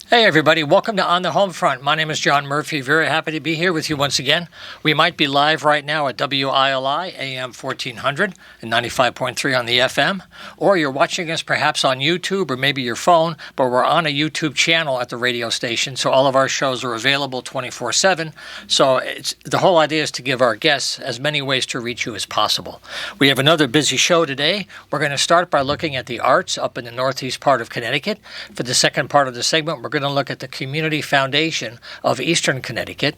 Hey everybody, welcome to On the Homefront. My name is John Murphy. Very happy to be here with you once again. We might be live right now at WILI AM 1400 and 95.3 on the FM, or you're watching us perhaps on YouTube or maybe your phone, but we're on a YouTube channel at the radio station, so all of our shows are available 24/7. So the whole idea is to give our guests as many ways to reach you as possible. We have another busy show today. We're going to start by looking at the arts up in the northeast part of Connecticut. For the second part of the segment, we're going to look at the Community Foundation of Eastern Connecticut.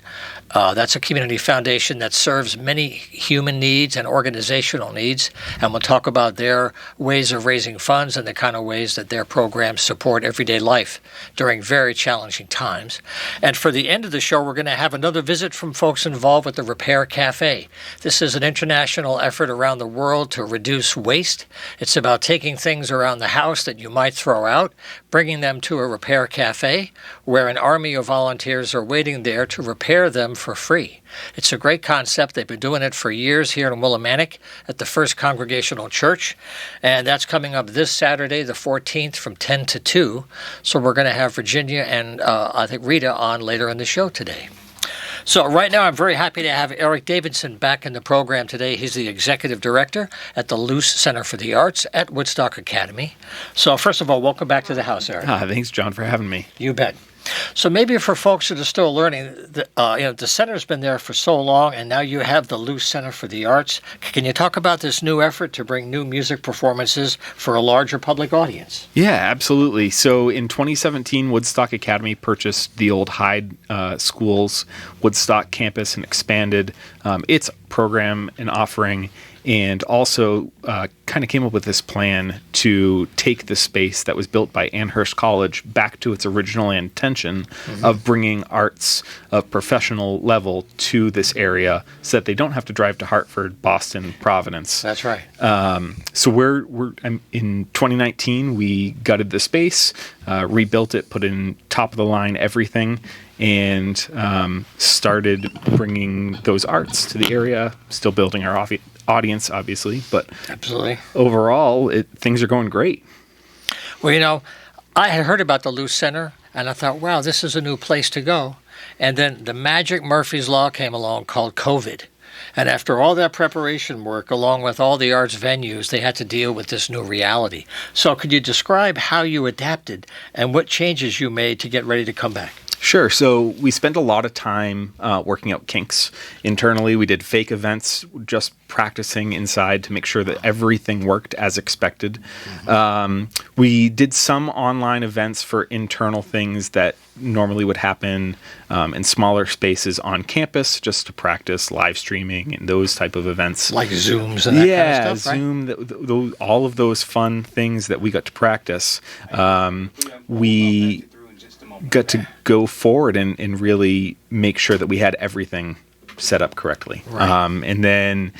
That's a community foundation that serves many human needs and organizational needs, and we'll talk about their ways of raising funds and the kind of ways that their programs support everyday life during very challenging times. And for the end of the show, we're going to have another visit from folks involved with the Repair Cafe. This is an international effort around the world to reduce waste. It's about taking things around the house that you might throw out, bringing them to a repair cafe where an army of volunteers are waiting there to repair them for free. It's a great concept. They've been doing it for years here in Willimantic at the First Congregational Church, and that's coming up this Saturday, the 14th, from 10 to 2. So we're going to have Virginia and I think Rita on later in the show today. So right now I'm very happy to have Eric Davidson back in the program today. He's the Executive Director at the Luce Center for the Arts at Woodstock Academy. So first of all, welcome back to the house, Eric. Thanks, John, for having me. You bet. So maybe for folks that are still learning, the center's been there for so long, and now you have the Luce Center for the Arts. Can you talk about this new effort to bring new music performances for a larger public audience? Yeah, absolutely. So in 2017, Woodstock Academy purchased the old Hyde School's Woodstock campus and expanded its program and offering, and also kind of came up with this plan to take the space that was built by Amherst College back to its original intention of bringing arts of professional level to this area so that they don't have to drive to Hartford, Boston, Providence. That's right. So we're in 2019, we gutted the space, rebuilt it, put in top-of-the-line everything, and started bringing those arts to the area, still building our audience, obviously, but absolutely. Overall, things are going great. Well, I had heard about the Luce Center, and I thought, wow, this is a new place to go. And then the magic Murphy's Law came along called COVID. And after all that preparation work, along with all the arts venues, they had to deal with this new reality. So could you describe how you adapted and what changes you made to get ready to come back? Sure. So we spent a lot of time working out kinks internally. We did fake events, just practicing inside to make sure that everything worked as expected. We did some online events for internal things that normally would happen in smaller spaces on campus, just to practice live streaming and those type of events. Like Zooms and that kind of stuff, right? Zoom, all of those fun things that we got to practice. We got to go forward and really make sure that we had everything set up correctly. Right. And then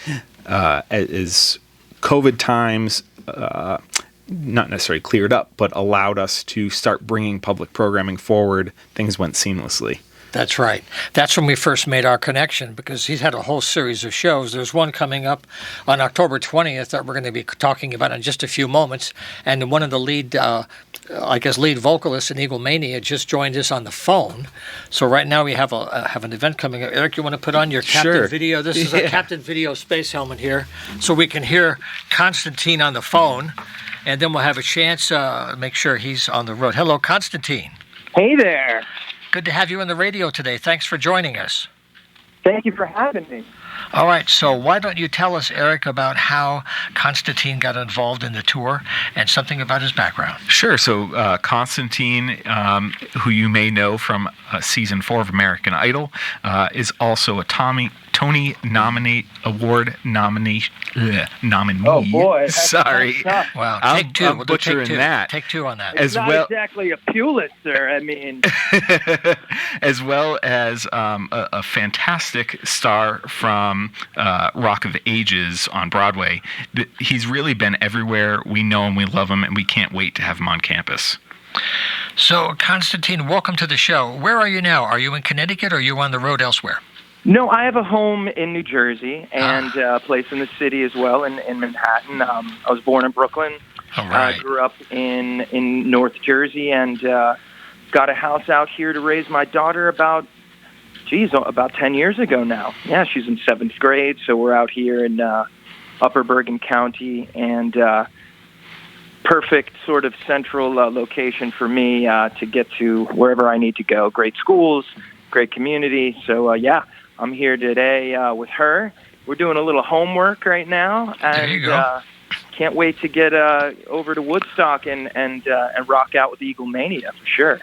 as COVID times not necessarily cleared up, but allowed us to start bringing public programming forward, things went seamlessly. That's right. That's when we first made our connection, because he's had a whole series of shows. There's one coming up on October 20th that we're going to be talking about in just a few moments. And one of the lead vocalists in Eagle Mania just joined us on the phone. So right now we have an event coming up. Eric, you want to put on your Captain Video? This is a Captain Video space helmet here, so we can hear Constantine on the phone. And then we'll have a chance to make sure he's on the road. Hello, Constantine. Hey there. Good to have you on the radio today. Thanks for joining us. Thank you for having me. All right, so why don't you tell us, Eric, about how Constantine got involved in the tour and something about his background? Sure. So Constantine, who you may know from season 4 of American Idol, is also a Tony Award nominee. Oh boy! Sorry. Wow. Take two. I'm we'll butchering that. Take two on that. It's not exactly a Pulitzer. I mean, as well as a fantastic star from Rock of Ages on Broadway. He's really been everywhere. We know him, we love him, and we can't wait to have him on campus. So, Constantine, welcome to the show. Where are you now? Are you in Connecticut, or are you on the road elsewhere? No, I have a home in New Jersey and a place in the city as well in Manhattan. I was born in Brooklyn. All right. Grew up in North Jersey, and got a house out here to raise my daughter about 10 years ago now. Yeah, she's in 7th grade, so we're out here in Upper Bergen County, and perfect sort of central location for me to get to wherever I need to go. Great schools, great community. So, I'm here today with her. We're doing a little homework right now, There you go. and can't wait to get over to Woodstock and rock out with Eagle Mania for sure.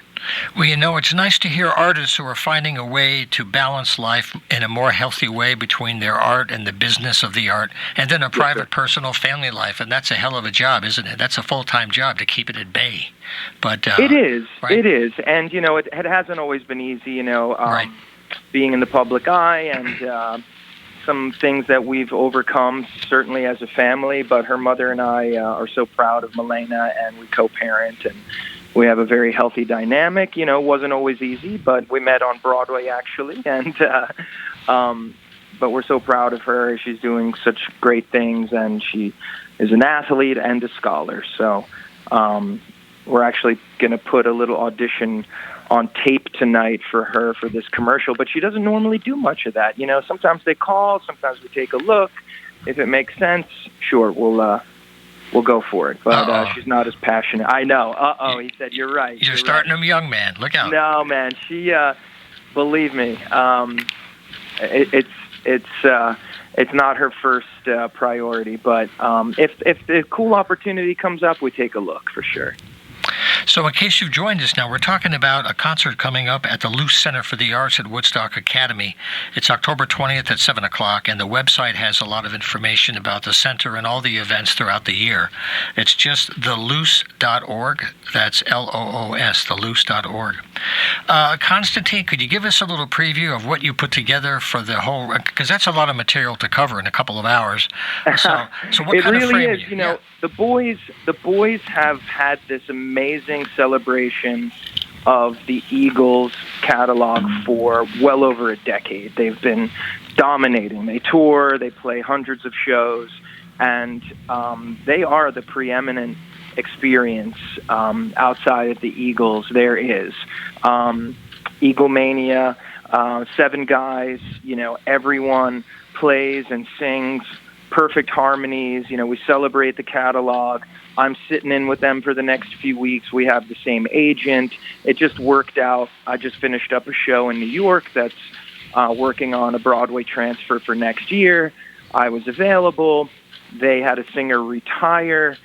Well, it's nice to hear artists who are finding a way to balance life in a more healthy way between their art and the business of the art, and then a private, personal, family life. And that's a hell of a job, isn't it? That's a full-time job to keep it at bay. But it is. right? It is. And, it hasn't always been easy, Right. being in the public eye and some things that we've overcome, certainly as a family. But her mother and I are so proud of Milena, and we co-parent, and we have a very healthy dynamic. It wasn't always easy, but we met on Broadway, actually. And but we're so proud of her. She's doing such great things, and she is an athlete and a scholar. So we're actually going to put a little audition on tape tonight for her for this commercial, but she doesn't normally do much of that. Sometimes they call, sometimes we take a look. If it makes sense, sure, we'll go for it. But she's not as passionate. I know. He said, you're right. You're starting them young, man. Look out. No, man. She, believe me, it's not her first priority. But if the cool opportunity comes up, we take a look for sure. So in case you've joined us now, we're talking about a concert coming up at the Luce Center for the Arts at Woodstock Academy. It's October 20th at 7 o'clock, and the website has a lot of information about the center and all the events throughout the year. It's just theluce.org. That's LOOS, theluce.org. Constantine, could you give us a little preview of what you put together for the whole, because that's a lot of material to cover in a couple of hours. So what it kind really of frame? is. The boys have had this amazing celebration of the Eagles catalog for well over a decade. They've been dominating. They tour, they play hundreds of shows, and they are the preeminent experience outside of the Eagles there is. Eagle Mania, 7 guys, everyone plays and sings perfect harmonies. We celebrate the catalog. I'm sitting in with them for the next few weeks. We have the same agent. It just worked out. I just finished up a show in New York that's working on a Broadway transfer for next year. I was available. They had a singer retire.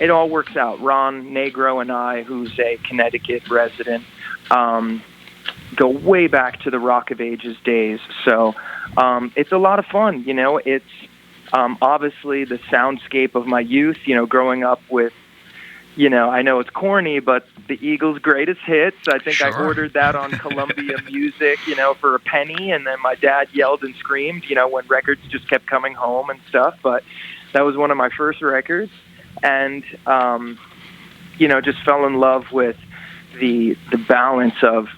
It all works out. Ron Negro and I, who's a Connecticut resident, go way back to the Rock of Ages days. So it's a lot of fun. It's obviously the soundscape of my youth, growing up with, I know it's corny, but the Eagles' greatest hits. I think Sure. I ordered that on Columbia Music, for a penny, and then my dad yelled and screamed, when records just kept coming home and stuff. But that was one of my first records, and, just fell in love with the balance of,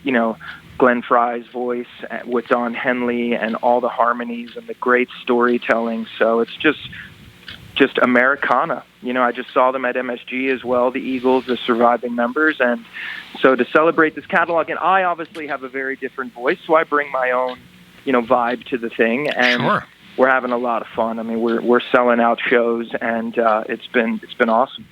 Glenn Frey's voice with Don Henley and all the harmonies and the great storytelling. So it's just Americana. I just saw them at MSG as well, the Eagles, the surviving members. And so to celebrate this catalog, and I obviously have a very different voice, so I bring my own, vibe to the thing. And Sure. we're having a lot of fun. I mean, we're selling out shows, and it's been awesome.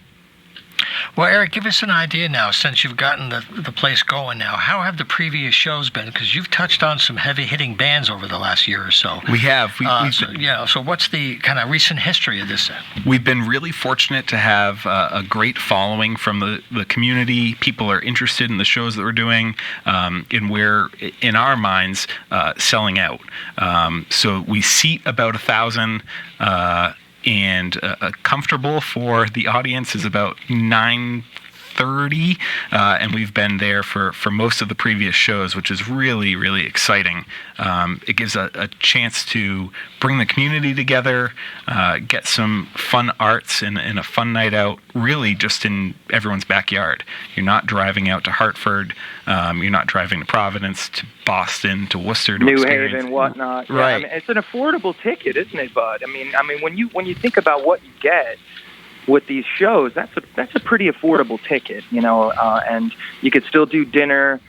Well, Eric, give us an idea now, since you've gotten the place going now. How have the previous shows been? Because you've touched on some heavy-hitting bands over the last year or so. We have. So what's the kind of recent history of this? We've been really fortunate to have a great following from the community. People are interested in the shows that we're doing, and we're, in our minds, selling out. So we seat about 1,000, and comfortable for the audience is about 930, and we've been there for most of the previous shows, which is really, really exciting. It gives a chance to bring the community together, get some fun arts and a fun night out, really just in everyone's backyard. You're not driving out to Hartford, you're not driving to Providence, to Boston, to Worcester, to New experience. Haven, whatnot. Right. I mean, it's an affordable ticket, isn't it, Bud? I mean, when you think about what you get, with these shows, that's a pretty affordable ticket, and you could still do dinner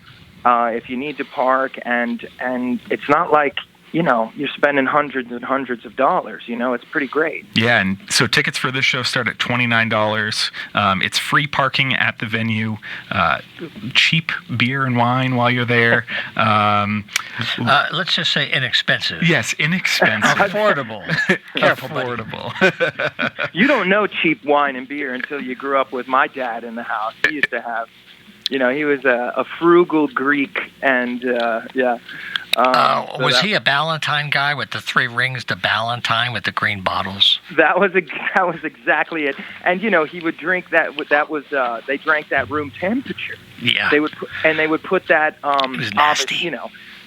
if you need to park, and it's not like you're spending hundreds and hundreds of dollars. It's pretty great. Yeah, and so tickets for this show start at $29. It's free parking at the venue, cheap beer and wine while you're there. Let's just say inexpensive. Yes, inexpensive. Affordable. Careful, affordable. You don't know cheap wine and beer until you grew up with my dad in the house. He used to have, he was a frugal Greek, and yeah. Was he a Ballantine guy with the 3 rings to Ballantine with the green bottles? That was exactly it. And he would drink that. That was they drank that room temperature. Yeah. They would put that. It was nasty.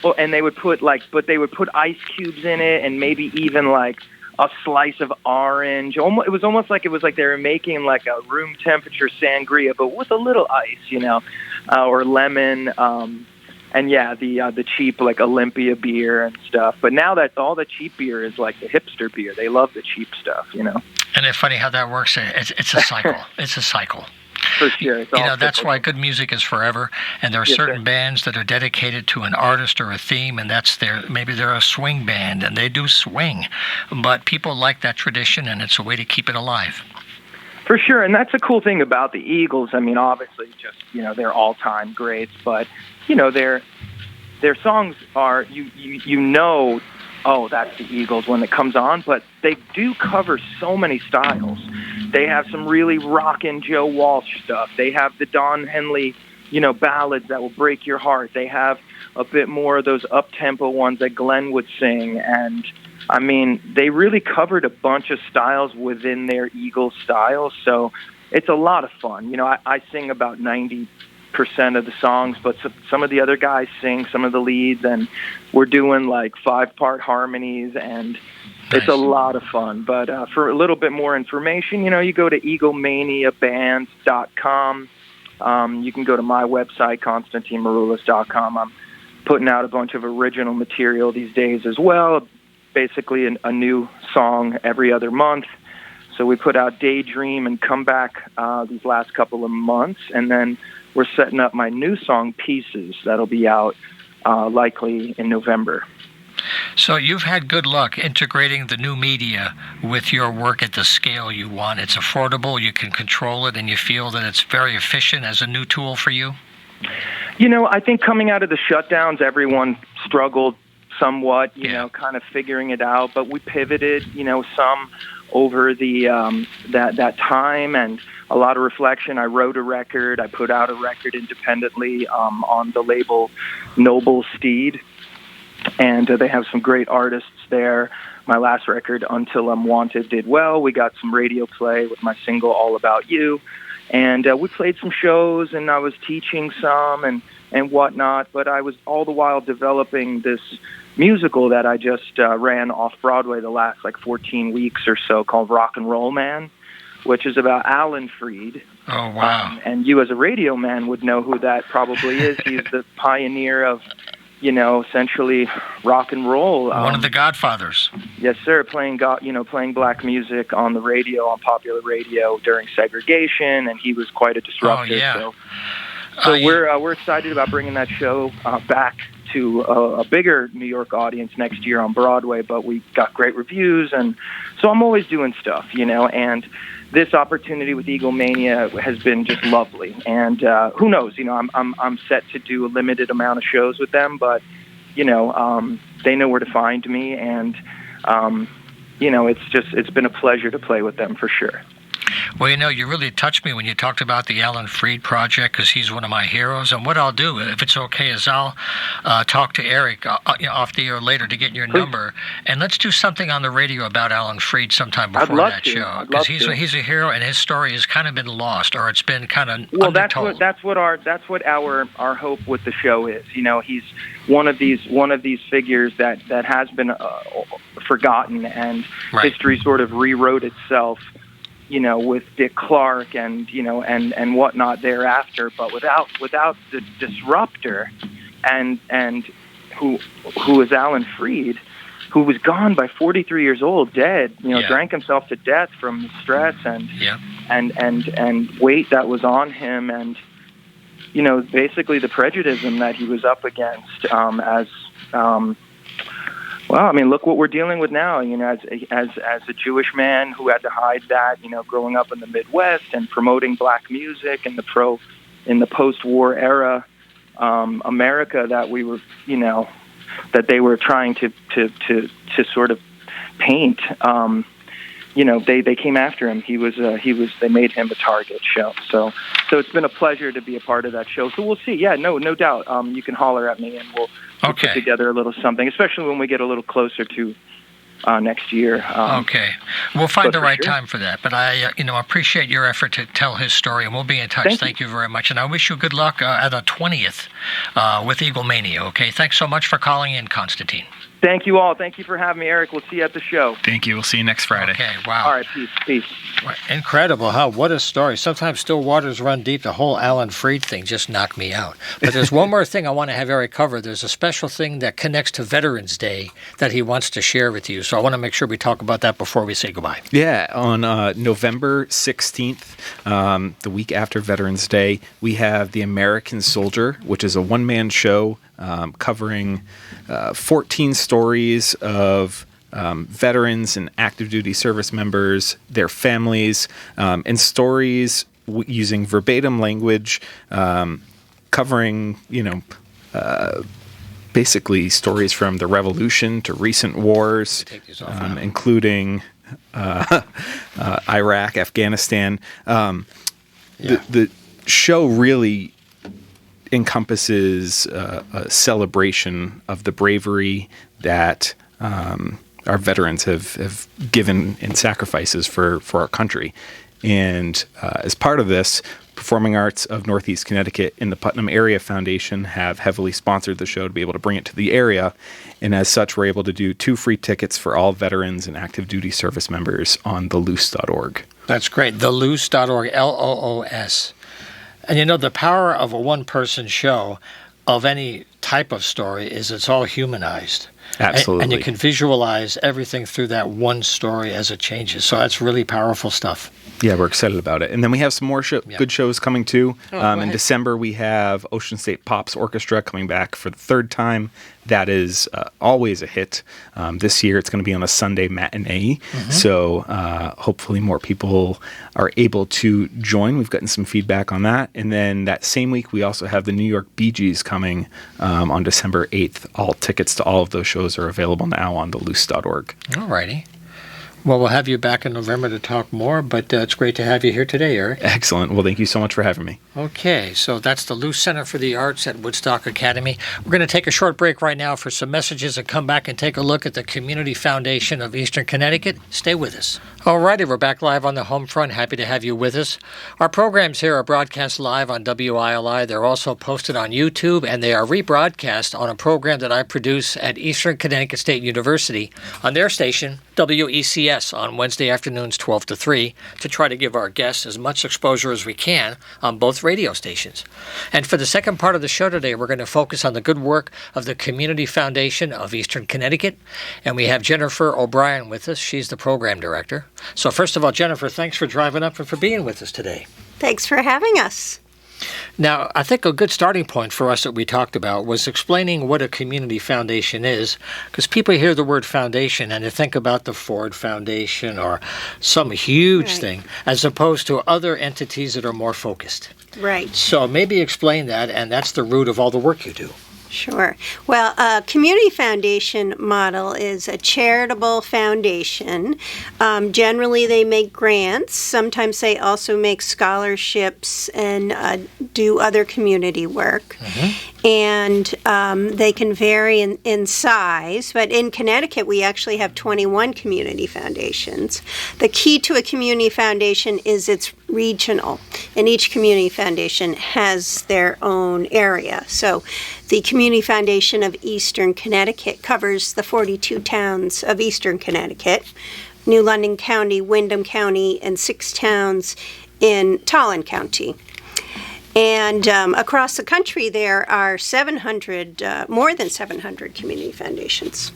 Well, and they would put they would put ice cubes in it, and maybe even like a slice of orange. It was almost like they were making like a room temperature sangria, but with a little ice, or lemon. And yeah, the cheap like Olympia beer and stuff. But now that all the cheap beer is like the hipster beer, they love the cheap stuff, And it's funny how that works. It's a cycle. It's a cycle. For sure. That's why good music is forever. And there are certain bands that are dedicated to an artist or a theme, and maybe they're a swing band and they do swing. But people like that tradition, and it's a way to keep it alive. For sure, and that's the cool thing about the Eagles. I mean, obviously, just they're all-time greats, but their songs are oh, that's the Eagles when it comes on. But they do cover so many styles. They have some really rockin' Joe Walsh stuff. They have the Don Henley, ballads that will break your heart. They have a bit more of those up-tempo ones that Glenn would sing, and I mean, they really covered a bunch of styles within their Eagles styles, so it's a lot of fun. I sing about 90% of the songs, but some of the other guys sing some of the leads, and we're doing like 5-part harmonies, and it's a lot of fun. But for a little bit more information, you go to eaglemaniabands.com. You can go to my website, ConstantineMaroulis.com. I'm putting out a bunch of original material these days as well. Basically a new song every other month. So we put out Daydream and Comeback these last couple of months, and then we're setting up my new song Pieces that'll be out likely in November. So you've had good luck integrating the new media with your work at the scale you want. It's affordable, you can control it, and you feel that it's very efficient as a new tool for you? I think coming out of the shutdowns, everyone struggled somewhat, kind of figuring it out, but we pivoted, some over the that time, and a lot of reflection. I wrote a record. I put out a record independently on the label Noble Steed, and they have some great artists there. My last record, Until I'm Wanted, did well. We got some radio play with my single All About You, and we played some shows, and I was teaching some and whatnot, but I was all the while developing this musical that I just ran off-Broadway the last 14 weeks or so called Rock and Roll Man, which is about Alan Freed. Oh, wow. And you as a radio man would know who that probably is. He's the pioneer of, essentially rock and roll. One of the godfathers. Yes, sir. Playing black music on the radio, on popular radio during segregation, and he was quite a disruptor. Oh, yeah. So we're excited about bringing that show back to a bigger New York audience next year on Broadway, but we got great reviews, and so I'm always doing stuff, and this opportunity with Eagle Mania has been just lovely. And who knows, I'm set to do a limited amount of shows with them, but they know where to find me, and it's been a pleasure to play with them for sure. Well, you really touched me when you talked about the Alan Freed project, because he's one of my heroes. And what I'll do, if it's okay, is I'll talk to Eric off the air later to get your number, and let's do something on the radio about Alan Freed sometime before that show, because he's a hero, and his story has kind of been lost, or it's been kind of undertold. That's what our hope with the show is. He's one of these figures that has been forgotten, and history sort of rewrote itself. With Dick Clark and whatnot thereafter, but without the disruptor, and who is Alan Freed, who was gone by 43 years old, dead. Drank himself to death from stress, and and weight that was on him, and basically the prejudice that he was up against well, I mean, look what we're dealing with now. As a Jewish man who had to hide that, growing up in the Midwest and promoting black music in the post-war era America that we were, that they were trying to sort of paint. They came after him. They made him a target show. So it's been a pleasure to be a part of that show. So we'll see. Yeah, no doubt. You can holler at me and we'll put together a little something, especially when we get a little closer to next year. Okay. We'll find the right time for that. But I, appreciate your effort to tell his story, and we'll be in touch. Thank you very much. And I wish you good luck at the 20th with Eagle Mania, okay? Thanks so much for calling in, Constantine. Thank you all. Thank you for having me, Eric. We'll see you at the show. Thank you. We'll see you next Friday. Okay, wow. All right, peace. Incredible, huh? What a story. Sometimes still waters run deep. The whole Alan Freed thing just knocked me out. But there's one more thing I want to have Eric cover. There's a special thing that connects to Veterans Day that he wants to share with you. So I want to make sure we talk about that before we say goodbye. Yeah, on November 16th, the week after Veterans Day, we have The American Soldier, which is a one-man show covering 14 stories of veterans and active duty service members, their families, and stories using verbatim language, covering, basically stories from the Revolution to recent wars, including Iraq, Afghanistan. The show really encompasses a celebration of the bravery that our veterans have given in sacrifices for our country. And as part of this, Performing Arts of Northeast Connecticut and the Putnam Area Foundation have heavily sponsored the show to be able to bring it to the area. And as such, we're able to do 2 free tickets for all veterans and active duty service members on theloos.org. That's great. Theloos.org, LOOS. And the power of a one-person show of any type of story is it's all humanized. Absolutely. And you can visualize everything through that one story as it changes. So that's really powerful stuff. Yeah, we're excited about it. And then we have some more good shows coming too. In December, we have Ocean State Pops Orchestra coming back for the 3rd time. That is always a hit. This year, it's going to be on a Sunday matinee. So hopefully more people are able to join. We've gotten some feedback on that. And then that same week, we also have the New York Bee Gees coming on December 8th. All tickets to all of those shows are available now on theloos.org. All righty. Well, we'll have you back in November to talk more, but it's great to have you here today, Eric. Excellent. Well, thank you so much for having me. Okay, so that's the Luce Center for the Arts at Woodstock Academy. We're going to take a short break right now for some messages and come back and take a look at the Community Foundation of Eastern Connecticut. Stay with us. All righty, we're back live on the Homefront. Happy to have you with us. Our programs here are broadcast live on WILI. They're also posted on YouTube, and they are rebroadcast on a program that I produce at Eastern Connecticut State University on their station, WECS, on Wednesday afternoons 12 to 3 to try to give our guests as much exposure as we can on both radio stations. And for the second part of the show today, we're going to focus on the good work of the Community Foundation of Eastern Connecticut. And we have Jennifer O'Brien with us. She's the program director. So first of all, Jennifer, thanks for driving up and for being with us today. Thanks for having us. Now, I think a good starting point for us that we talked about was explaining what a community foundation is, because people hear the word foundation and they think about the Ford Foundation or some huge thing, as opposed to other entities that are more focused. Right. So maybe explain that, and that's the root of all the work you do. Sure. Well, a community foundation model is a charitable foundation. Generally, they make grants. Sometimes they also make scholarships and do other community work. And they can vary in size. But in Connecticut, we actually have 21 community foundations. The key to a community foundation is it's regional, and each community foundation has their own area. So the Community Foundation of Eastern Connecticut covers the 42 towns of Eastern Connecticut, New London County, Windham County, and 6 towns in Tolland County. And across the country, there are more than 700 community foundations.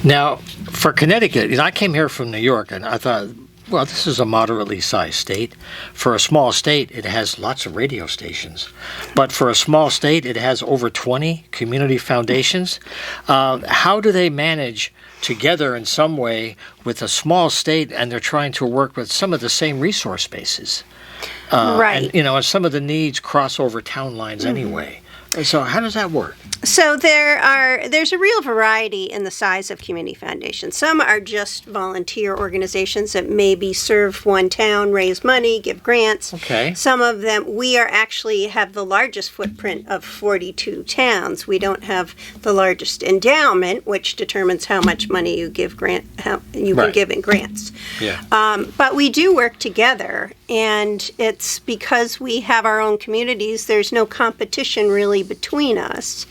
Now, for Connecticut, I came here from New York, and I thought Well, this is a moderately sized state. For a small state, it has lots of radio stations. But for a small state, it has over 20 community foundations. How do they manage together in some way with a small state, and they're trying to work with some of the same resource bases? Right. And some of the needs cross over town lines anyway. So how does that work? So there's a real variety in the size of community foundations. Some are just volunteer organizations that maybe serve one town, raise money, give grants. Okay. Some of them, we actually have the largest footprint of 42 towns. We don't have the largest endowment, which determines how much money you give can give in grants. Yeah. But we do work together, and it's because we have our own communities. There's no competition really between us,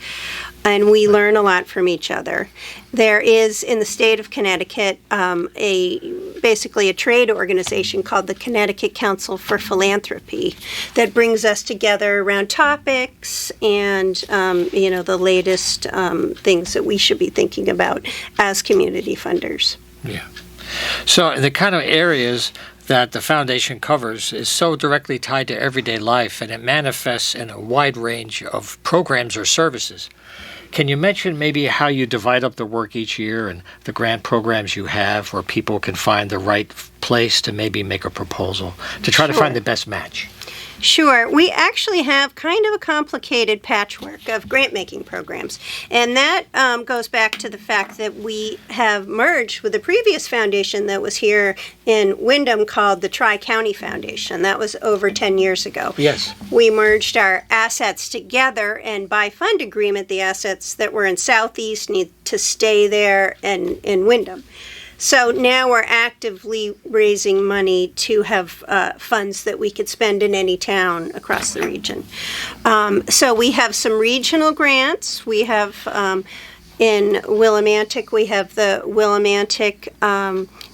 and we learn a lot from each other. There is, in the state of Connecticut, basically a trade organization called the Connecticut Council for Philanthropy that brings us together around topics and the latest things that we should be thinking about as community funders. Yeah. So the kind of areas that the foundation covers is so directly tied to everyday life, and it manifests in a wide range of programs or services. Can you mention maybe how you divide up the work each year and the grant programs you have where people can find the right place to maybe make a proposal to try to find the best match? Sure. We actually have kind of a complicated patchwork of grant-making programs, and that goes back to the fact that we have merged with the previous foundation that was here in Windham called the Tri-County Foundation. That was over 10 years ago. Yes. We merged our assets together, and by fund agreement, the assets that were in Southeast need to stay there and in Windham. So now we're actively raising money to have funds that we could spend in any town across the region. So we have some regional grants. We have in Willimantic, we have the Willimantic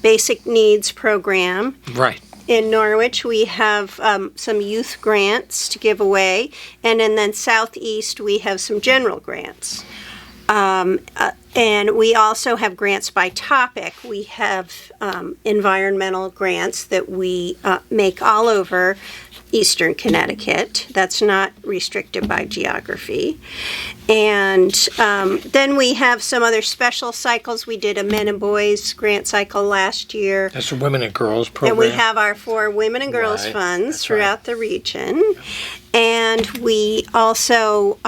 Basic Needs Program. Right. In Norwich, we have some youth grants to give away. And then Southeast, we have some general grants. And we also have grants by topic. We have environmental grants that we make all over Eastern Connecticut. That's not restricted by geography. And then we have some other special cycles. We did a Men and Boys grant cycle last year. That's a Women and Girls program. And we have our 4 Women and Girls funds throughout the region. And we also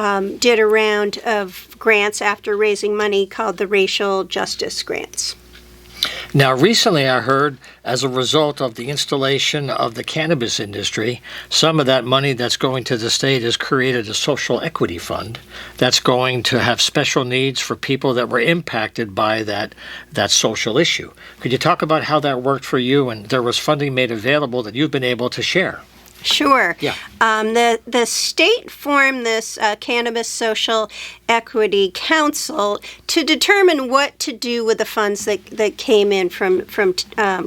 did a round of grants after raising money called the Racial Justice Grants. Now, recently I heard, as a result of the installation of the cannabis industry, some of that money that's going to the state has created a social equity fund that's going to have special needs for people that were impacted by that social issue. Could you talk about how that worked for you, and there was funding made available that you've been able to share? Sure. Yeah. The state formed this Cannabis Social Equity Council to determine what to do with the funds that came in from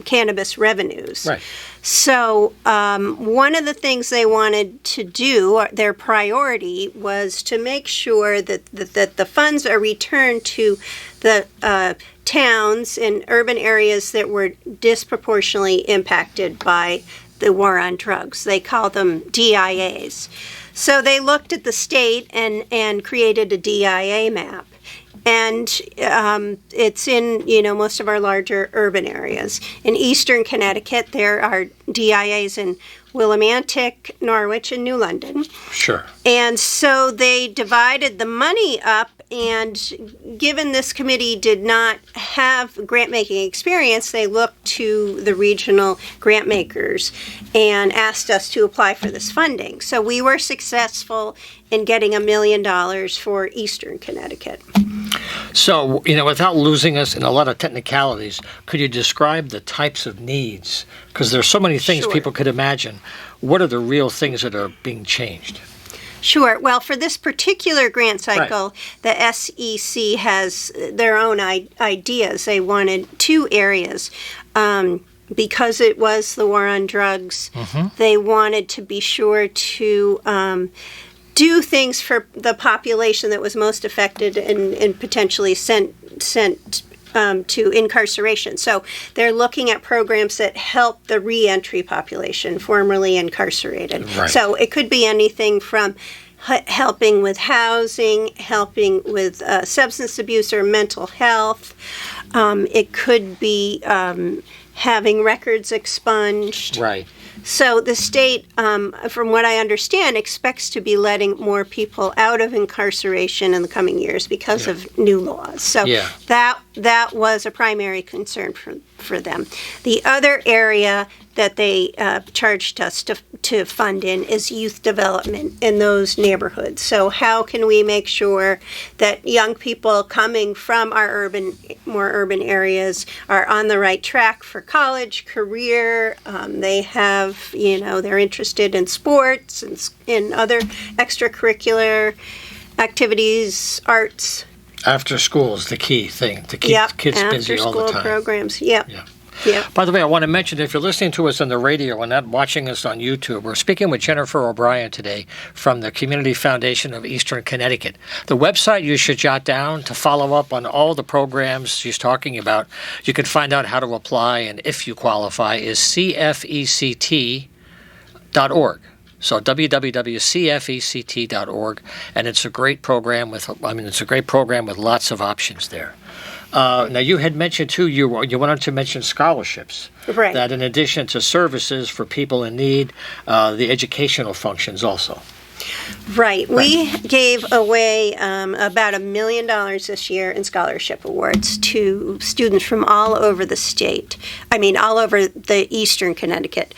cannabis revenues. Right. So one of the things they wanted to do, their priority, was to make sure that the funds are returned to the towns and urban areas that were disproportionately impacted by the war on drugs. They call them DIAs. So they looked at the state and created a DIA map. And it's in, most of our larger urban areas. In Eastern Connecticut, there are DIAs in Willimantic, Norwich, and New London. Sure. And so they divided the money up, and given this committee did not have grant-making experience, they looked to the regional grant makers and asked us to apply for this funding. So we were successful in getting $1 million for Eastern Connecticut. So, without losing us in a lot of technicalities, could you describe the types of needs? Because there's so many things people could imagine. What are the real things that are being changed? Sure. Well, for this particular grant cycle, the SEC has their own ideas. They wanted 2 areas. Because it was the war on drugs, they wanted to be sure to do things for the population that was most affected and potentially sent to incarceration. So they're looking at programs that help the reentry population formerly incarcerated. Right. So it could be anything from helping with housing, helping with substance abuse or mental health. It could be having records expunged. Right. So the state, from what I understand, expects to be letting more people out of incarceration in the coming years because of new laws. So that was a primary concern for them. The other area that they charged us to fund in is youth development in those neighborhoods. So how can we make sure that young people coming from our more urban areas are on the right track for college, career? They have, they're interested in sports and in other extracurricular activities, arts. After school is the key thing to keep kids busy all the time. After school programs, Yeah. By the way, I want to mention, if you're listening to us on the radio and not watching us on YouTube, we're speaking with Jennifer O'Brien today from the Community Foundation of Eastern Connecticut. The website you should jot down to follow up on all the programs she's talking about. You can find out how to apply and if you qualify is cfect.org. So www.cfect.org, and it's a great program with lots of options there. Now, you had mentioned, too, you wanted to mention scholarships. Right. That in addition to services for people in need, the educational functions also. Right. We gave away about $1 million this year in scholarship awards to students from all over the state. All over the Eastern Connecticut.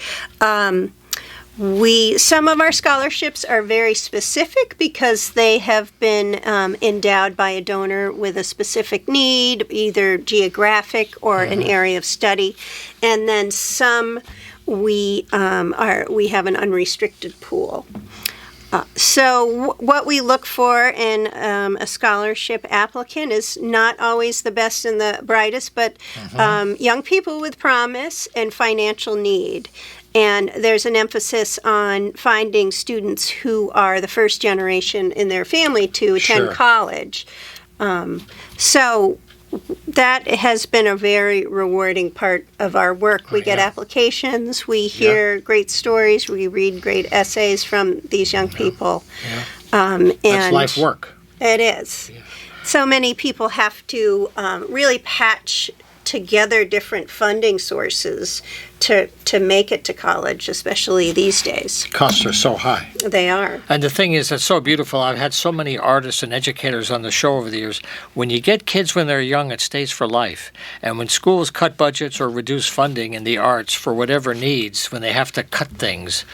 Some of our scholarships are very specific because they have been endowed by a donor with a specific need, either geographic or an area of study, and then some we have an unrestricted pool. So what we look for in a scholarship applicant is not always the best and the brightest, but young people with promise and financial need. And there's an emphasis on finding students who are the first generation in their family to attend college. So that has been a very rewarding part of our work. We get applications, we hear great stories, we read great essays from these young people. And that's life work. It is. Yeah. So many people have to really patch together different funding sources to make it to college, especially these days. Costs are so high. They are. And the thing is, it's so beautiful. I've had so many artists and educators on the show over the years. When you get kids when they're young, it stays for life. And when schools cut budgets or reduce funding in the arts for whatever needs, when they have to cut things,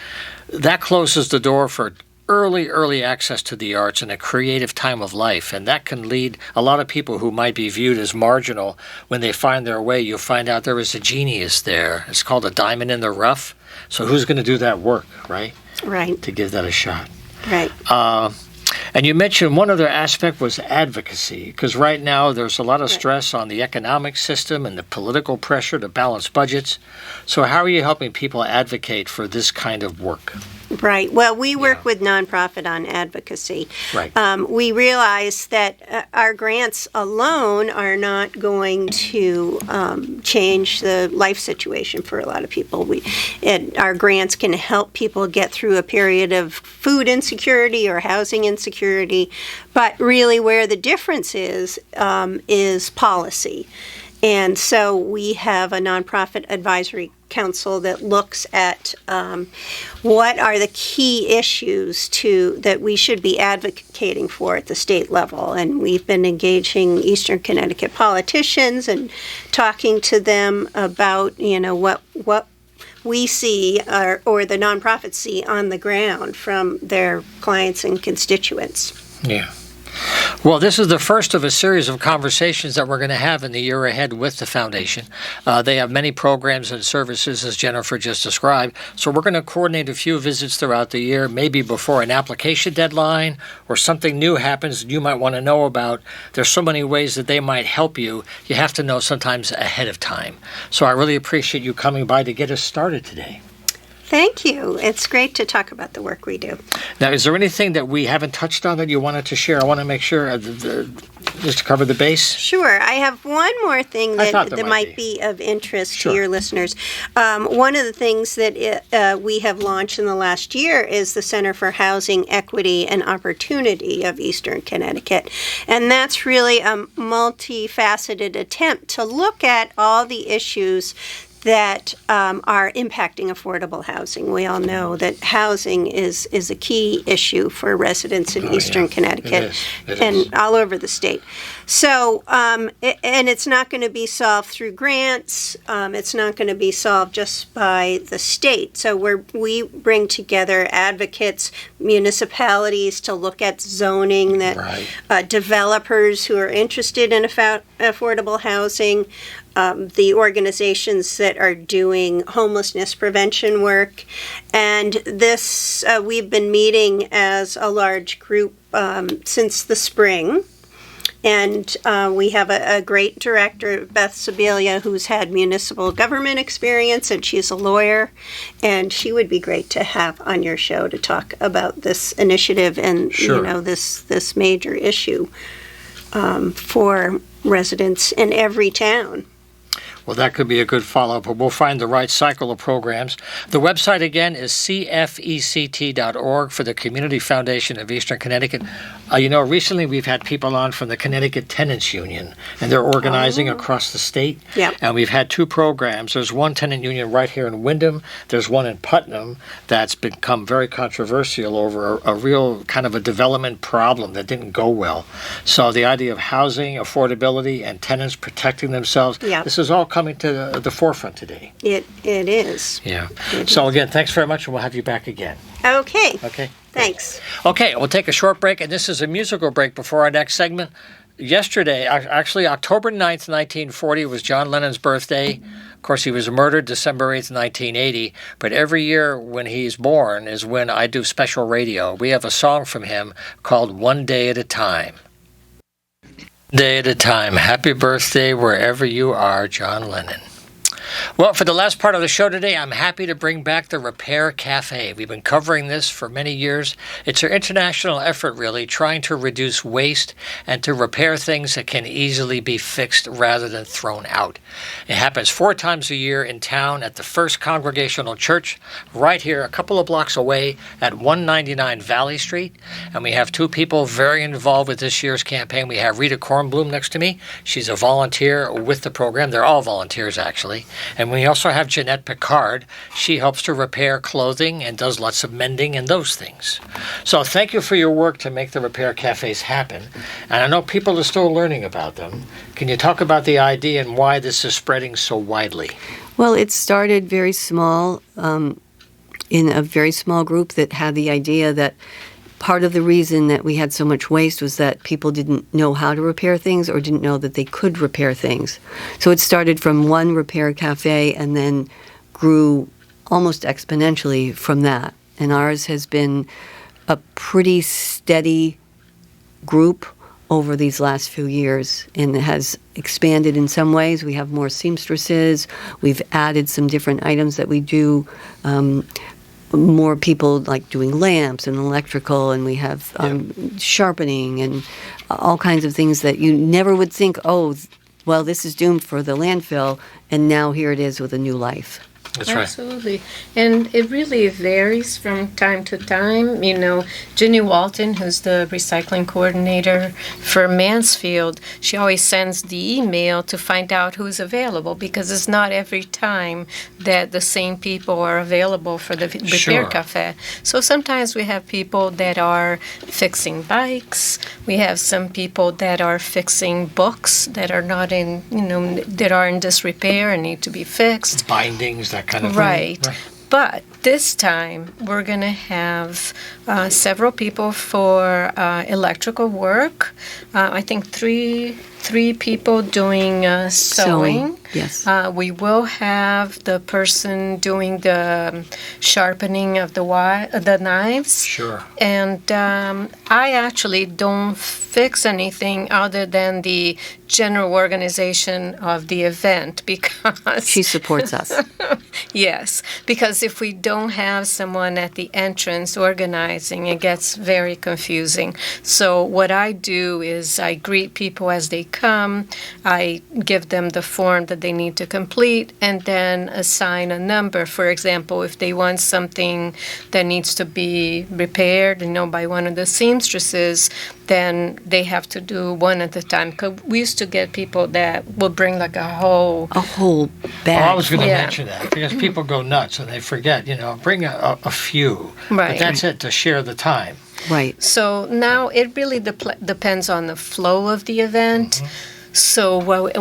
that closes the door for early access to the arts and a creative time of life, and that can lead a lot of people who might be viewed as marginal. When they find their way, you'll find out there is a genius there. It's called a diamond in the rough. So who's going to do that work, right? Right. To give that a shot. Right. And you mentioned one other aspect was advocacy, because right now there's a lot of stress on the economic system and the political pressure to balance budgets. So how are you helping people advocate for this kind of work? Right. Well, we work with nonprofit on advocacy. Right. We realize that our grants alone are not going to change the life situation for a lot of people. Our grants can help people get through a period of food insecurity or housing insecurity, but really where the difference is policy. And so we have a nonprofit advisory council that looks at what are the key issues that we should be advocating for at the state level. And we've been engaging Eastern Connecticut politicians and talking to them about, what we see or the nonprofits see on the ground from their clients and constituents. Yeah. Well, this is the first of a series of conversations that we're going to have in the year ahead with the foundation. They have many programs and services, as Jennifer just described. So we're going to coordinate a few visits throughout the year, maybe before an application deadline or something new happens that you might want to know about. There's so many ways that they might help you. You have to know sometimes ahead of time. So I really appreciate you coming by to get us started today. Thank you. It's great to talk about the work we do. Now, is there anything that we haven't touched on that you wanted to share? I want to make sure, just to cover the base. Sure. I have one more thing that might be of interest Sure. to your listeners. One of the things that we have launched in the last year is the Center for Housing Equity and Opportunity of Eastern Connecticut. And that's really a multifaceted attempt to look at all the issues that are impacting affordable housing. We all know that housing is a key issue for residents in Eastern Connecticut and all over the state. So, and it's not going to be solved through grants. It's not going to be solved just by the state. So we bring together advocates, municipalities to look at zoning, that developers who are interested in affordable housing, the organizations that are doing homelessness prevention work. And this, we've been meeting as a large group since the spring. And we have a great director, Beth Sibilia, who's had municipal government experience, and she's a lawyer. And she would be great to have on your show to talk about this initiative and this major issue for residents in every town. Well, that could be a good follow-up, but we'll find the right cycle of programs. The website, again, is cfect.org for the Community Foundation of Eastern Connecticut. Recently we've had people on from the Connecticut Tenants Union, and they're organizing across the state. Yep. And we've had two programs. There's one tenant union right here in Wyndham. There's one in Putnam that's become very controversial over a real kind of a development problem that didn't go well. So the idea of housing, affordability, and tenants protecting themselves, this is all coming to the forefront today. It is. Yeah. So again, thanks very much, and we'll have you back again. Okay. Okay. Thanks. Okay, we'll take a short break, and this is a musical break before our next segment. Yesterday, actually October 9th, 1940, was John Lennon's birthday. Of course, he was murdered December 8th, 1980, but every year when he's born is when I do special radio. We have a song from him called One Day at a Time. Day at a time. Happy birthday wherever you are, John Lennon. Well, for the last part of the show today, I'm happy to bring back the Repair Cafe. We've been covering this for many years. It's an international effort, really, trying to reduce waste and to repair things that can easily be fixed rather than thrown out. It happens 4 times a year in town at the First Congregational Church, right here a couple of blocks away at 199 Valley Street. And we have 2 people very involved with this year's campaign. We have Rita Kornblum next to me. She's a volunteer with the program. They're all volunteers, actually. And we also have Jeanette Picard. She helps to repair clothing and does lots of mending and those things. So thank you for your work to make the repair cafes happen. And I know people are still learning about them. Can you talk about the idea and why this is spreading so widely? Well, it started very small, in a very small group that had the idea that part of the reason that we had so much waste was that people didn't know how to repair things or didn't know that they could repair things. So it started from one repair cafe and then grew almost exponentially from that. And ours has been a pretty steady group over these last few years, and it has expanded in some ways. We have more seamstresses. We've added some different items that we do. More people like doing lamps and electrical, and we have sharpening and all kinds of things that you never would think, oh, well, this is doomed for the landfill, and now here it is with a new life. That's right. Absolutely. And it really varies from time to time. Ginny Walton, who's the recycling coordinator for Mansfield, she always sends the email to find out who's available, because it's not every time that the same people are available for the repair cafe. So sometimes we have people that are fixing bikes. We have some people that are fixing books that are not in, that are in disrepair and need to be fixed. Bindings, that kind of Right. thing. Right. But this time we're going to have several people for electrical work. I think 3 people doing sewing. Yes. We will have the person doing the sharpening of the knives. Sure. And I actually don't fix anything other than the general organization of the event because She supports us. yes, because if we don't have someone at the entrance organizing, it gets very confusing. So what I do is I greet people as they come, I give them the form that they need to complete, and then assign a number. For example, if they want something that needs to be repaired, by one of the seamstresses, then they have to do one at a time. 'Cause we used to get people that will bring like a whole bag. I was going to Yeah. mention that because people go nuts and they forget, bring a few. Right. But that's it, to share the time. Right. So now it really depends on the flow of the event. So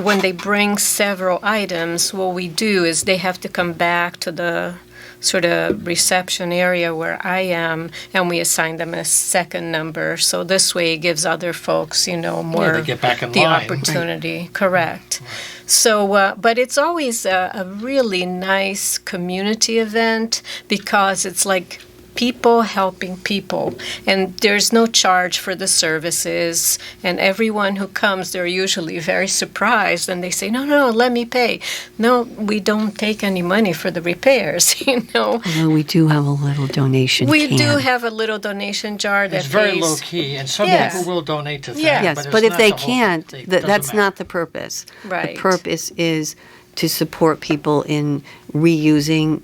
when they bring several items, what we do is they have to come back to the sort of reception area where I am, and we assign them a second number. So this way it gives other folks, more they get back in the line. opportunity. Correct. So, but it's always a really nice community event because it's like people helping people, and there's no charge for the services, and everyone who comes, they're usually very surprised, and they say, no, let me pay. No, we don't take any money for the repairs, Although we do have a little donation We can. do have a little donation jar that It's very pays. low key, and some Yes. people will donate to things. Yeah. Yes, it's but if not they the whole can't, thing. that's Doesn't not matter. the purpose. Right. The purpose is to support people in reusing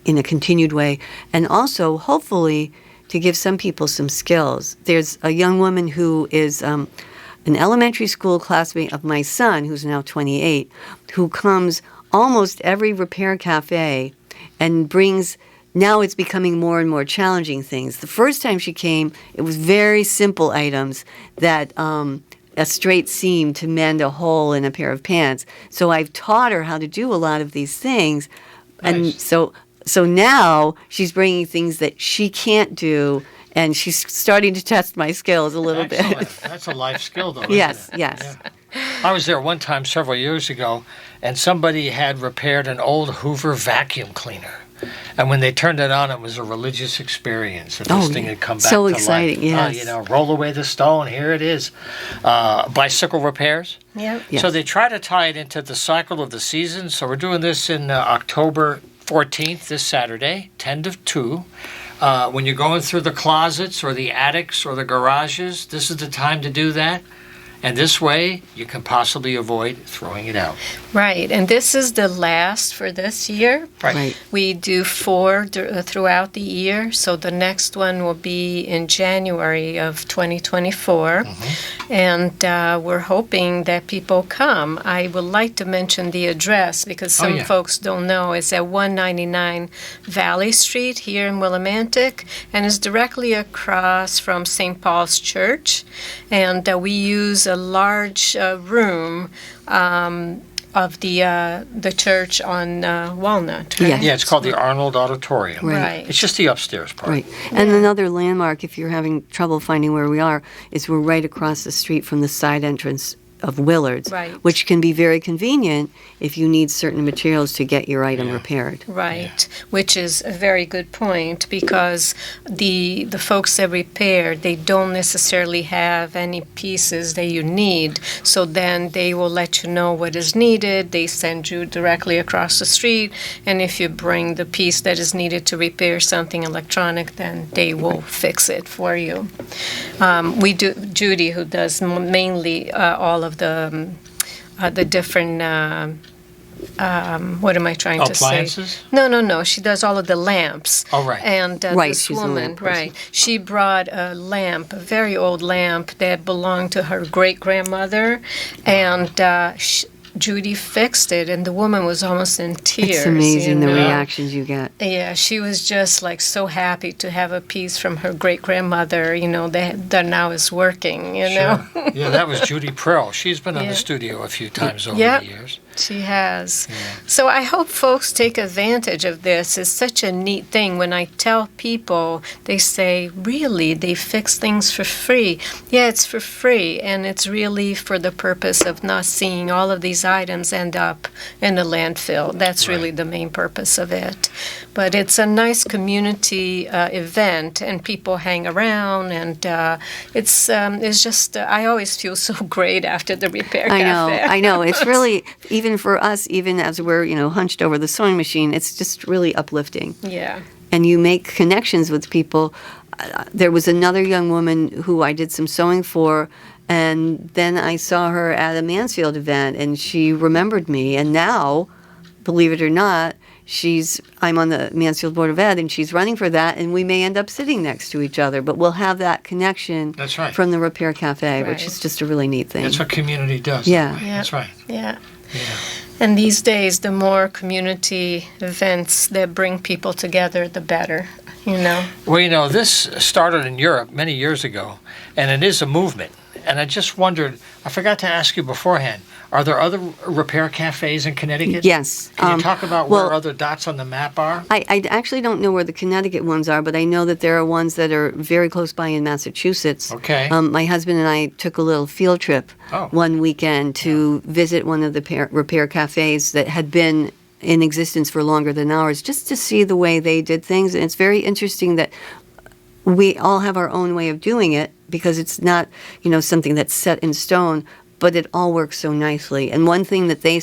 in a continued way, and also hopefully to give some people some skills. There's a young woman who is an elementary school classmate of my son, who's now 28, who comes almost every repair cafe and brings. Now it's becoming more and more challenging things. The first time she came, it was very simple items that a straight seam to mend a hole in a pair of pants. So I've taught her how to do a lot of these things. And Nice. so now she's bringing things that she can't do, and she's starting to test my skills a little Excellent. bit. That's a life skill, though. Yes, isn't it? yes. Yeah. I was there one time several years ago, and somebody had repaired an old Hoover vacuum cleaner. And when they turned it on, it was a religious experience. That this thing had come back so to exciting, life. yes. Roll away the stone. Here it is. Bicycle repairs. Yep. Yes. So they try to tie it into the cycle of the season. So we're doing this in October 14th, this Saturday, 10 to 2. When you're going through the closets or the attics or the garages, this is the time to do that. And this way, you can possibly avoid throwing it out. Right, and this is the last for this year. Right. We do 4 throughout the year, so the next one will be in January of 2024. And we're hoping that people come. I would like to mention the address because some yeah. folks don't know. It's at 199 Valley Street here in Willimantic, and it's directly across from St. Paul's Church. And we use a large room of the church on Walnut. Right? Yeah. Yeah, it's called the Arnold Auditorium. Right. It's just the upstairs part. Right. And another landmark, if you're having trouble finding where we are, is we're right across the street from the side entrance of Willard's, Right. which can be very convenient if you need certain materials to get your item repaired. Right, which is a very good point because the folks that repair, they don't necessarily have any pieces that you need. So then they will let you know what is needed. They send you directly across the street. And if you bring the piece that is needed to repair something electronic, then they will fix it for you. We do, Judy, who does mainly all of the different what am I trying to say? Appliances? No. She does all of the lamps. Oh, right. And Right, this she's a woman, lamp person. right? She brought a lamp, a very old lamp that belonged to her great grandmother, and Judy fixed it, and the woman was almost in tears. It's amazing you the know? reactions you get. Yeah, she was just like so happy to have a piece from her great grandmother, that now is working, you know. Sure. Yeah, that was Judy Prill. She's been in Yeah. the studio a few times over Yep. the years. She has. So I hope folks take advantage of this. It's such a neat thing. When I tell people, they say, really, they fix things for free. Yeah, it's for free, and it's really for the purpose of not seeing all of these items end up in the landfill. That's really the main purpose of it. But it's a nice community event, and people hang around, and it's just, I always feel so great after the repair cafe. I know. It's really, even for us, even as we're, hunched over the sewing machine, it's just really uplifting. Yeah. And you make connections with people. There was another young woman who I did some sewing for, and then I saw her at a Mansfield event, and she remembered me. And now, believe it or not, I'm on the Mansfield Board of Ed, and she's running for that, and we may end up sitting next to each other, but we'll have that connection from the Repair Cafe, which is just a really neat thing. That's what community does. Yeah. That's right. Yeah. And these days, the more community events that bring people together, the better, Well, this started in Europe many years ago, and it is a movement. And I just wondered, I forgot to ask you beforehand, are there other repair cafes in Connecticut? Yes. Can you talk about where other dots on the map are? I actually don't know where the Connecticut ones are, but I know that there are ones that are very close by in Massachusetts. Okay. My husband and I took a little field trip one weekend to visit one of the repair cafes that had been in existence for longer than ours, just to see the way they did things. And it's very interesting that we all have our own way of doing it, because it's not, something that's set in stone, but it all works so nicely. And one thing that they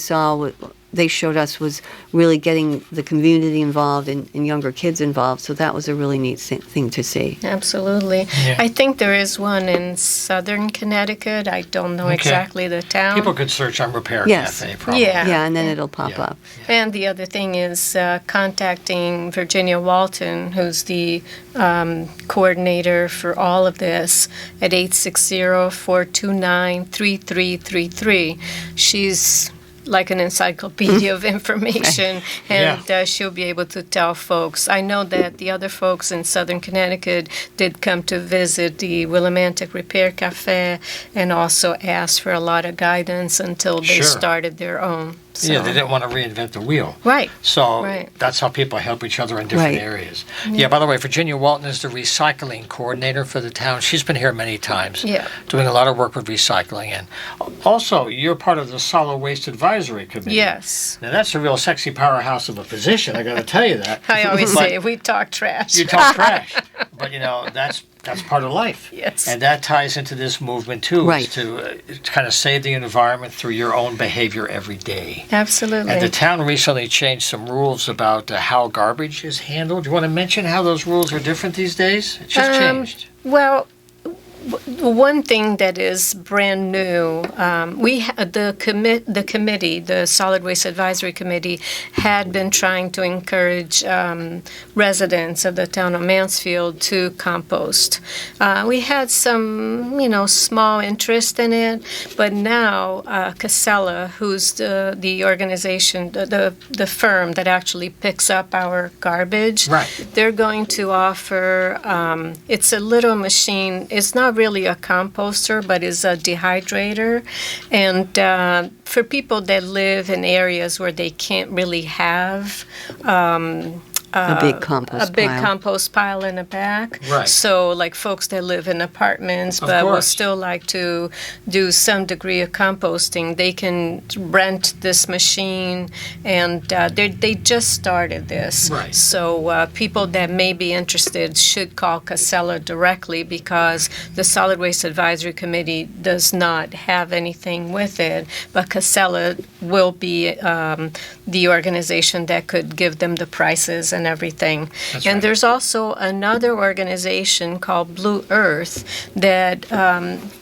showed us was really getting the community involved and younger kids involved. So that was a really neat thing to see. Absolutely. Yeah. I think there is one in southern Connecticut. I don't know exactly the town. People could search on Repair Cafe, probably. Yeah, and then it'll pop up. And the other thing is contacting Virginia Walton, who's the coordinator for all of this, at 860-429-3333. She's like an encyclopedia of information, and she'll be able to tell folks. I know that the other folks in southern Connecticut did come to visit the Willimantic Repair Cafe and also asked for a lot of guidance until they started their own. So. Yeah, they didn't want to reinvent the wheel. Right. So that's how people help each other in different areas. Yeah, by the way, Virginia Walton is the recycling coordinator for the town. She's been here many times, doing a lot of work with recycling. And also, you're part of the Solid Waste Advisory Committee. Yes. Now, that's a real sexy powerhouse of a position, I got to tell you that. I always say, we talk trash. You talk trash. But, that's part of life. Yes. And that ties into this movement, too, is to kind of save the environment through your own behavior every day. Absolutely. And the town recently changed some rules about how garbage is handled. Do you want to mention how those rules are different these days? It's just changed. Well, one thing that is brand new, the committee, the Solid Waste Advisory Committee, had been trying to encourage residents of the town of Mansfield to compost. We had some, small interest in it, but now Casella, who's the organization, the firm that actually picks up our garbage, they're going to offer. It's a little machine. It's not really a composter, but is a dehydrator. And for people that live in areas where they can't really have a big compost pile in the back. Right. So, like folks that live in apartments but will still like to do some degree of composting, they can rent this machine, and they just started this. Right. So, people that may be interested should call Casella directly, because the Solid Waste Advisory Committee does not have anything with it, but Casella will be the organization that could give them the prices and everything. And there's also another organization called Blue Earth that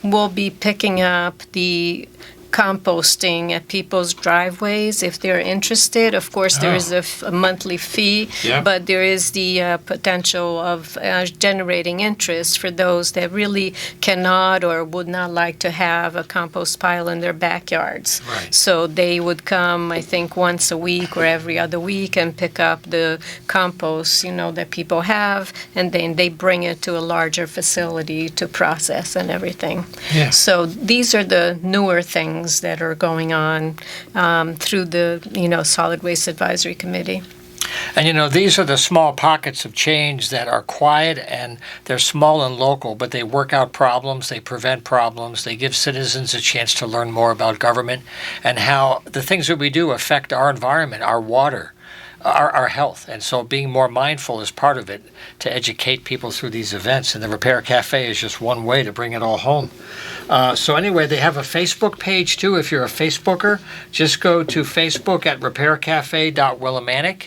will be picking up the composting at people's driveways if they're interested. Of course, there is a monthly fee, but there is the potential of generating interest for those that really cannot or would not like to have a compost pile in their backyards. Right. So they would come, I think, once a week or every other week and pick up the compost, that people have, and then they bring it to a larger facility to process and everything. Yeah. So these are the newer things things that are going on through the Solid Waste Advisory Committee. And these are the small pockets of change that are quiet, and they're small and local, but they work out problems, they prevent problems, they give citizens a chance to learn more about government and how the things that we do affect our environment, our water, our health. And so being more mindful is part of it, to educate people through these events. And the Repair Cafe is just one way to bring it all home. So anyway, they have a Facebook page too. If you're a Facebooker, just go to Facebook at repaircafe.willimantic.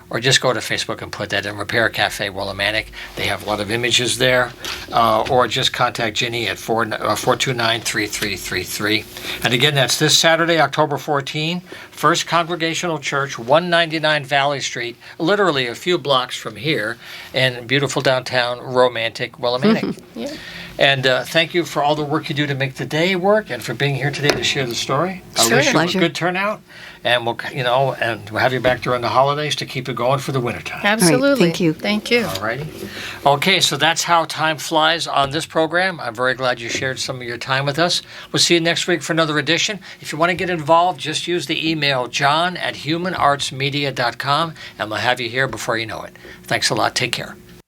Or just go to Facebook and put that in, Repair Cafe Willimantic. They have a lot of images there. Or just contact Ginny at 429-3333. And again, that's this Saturday, October 14, First Congregational Church, 199 Valley Street, literally a few blocks from here, in beautiful downtown, romantic Willimantic. Yeah. And thank you for all the work you do to make the day work, and for being here today to share the story. I wish you a good turnout, and we'll have you back during the holidays to keep it going for the wintertime. Absolutely. Right, thank you. Thank you. All righty. Okay, so that's how time flies on this program. I'm very glad you shared some of your time with us. We'll see you next week for another edition. If you want to get involved, just use the email john@humanartsmedia.com, and we'll have you here before you know it. Thanks a lot. Take care.